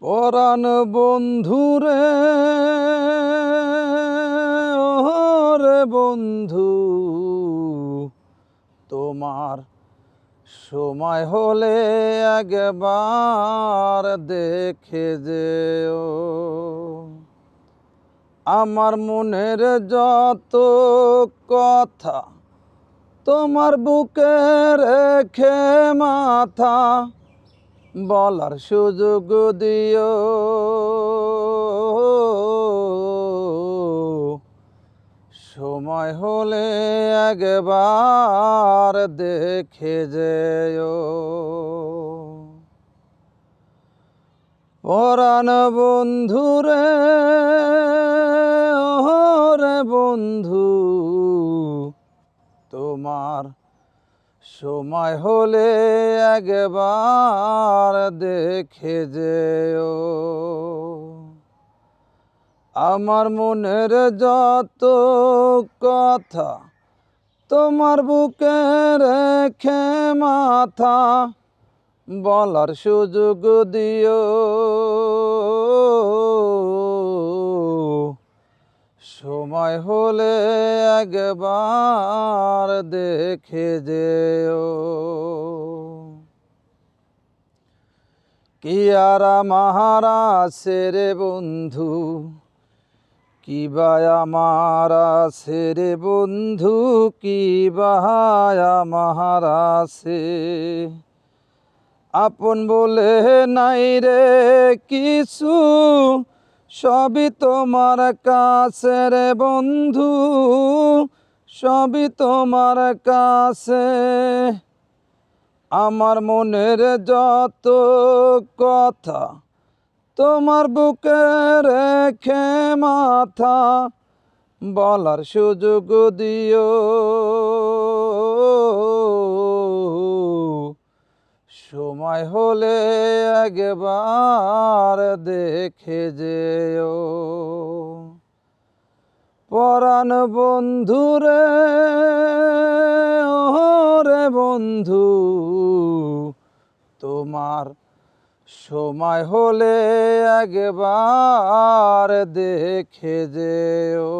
পরাণ বন্ধুরে ওরে বন্ধু, তোমার সময় হলে একবার দেখে যেও। আমার মনের যত কথা তোমার বুকে রেখে মাথা বলার সুযোগ দিও। সময় হলে একবার দেখে যেও। পরাণ বন্ধুরে ওরে বন্ধু, তোমার সময় হলে একবার দেখে যেও। আমার মনের যত কথা তোমার বুকে রেখে মাথা বলার সুযোগ দিও। সময় হলে একবার দেখে যেও। কি আর আমার আছে রে বন্ধু, কি বা আমার আছে রে বন্ধু, কি বা আমার আছে। আপন বলে নাই রে কিছু, সবই তোমার কাছে রে বন্ধু, সবই তোমার কাছে। আমার মনের যত কথা তোমার বুকে রেখে মাথা বলার সুযোগ দিও। সময় হলে একবার দেখে যেও। পরাণ বন্ধুরে ওরে বন্ধু, তোমার সময় হলে একবার দেখে যেও।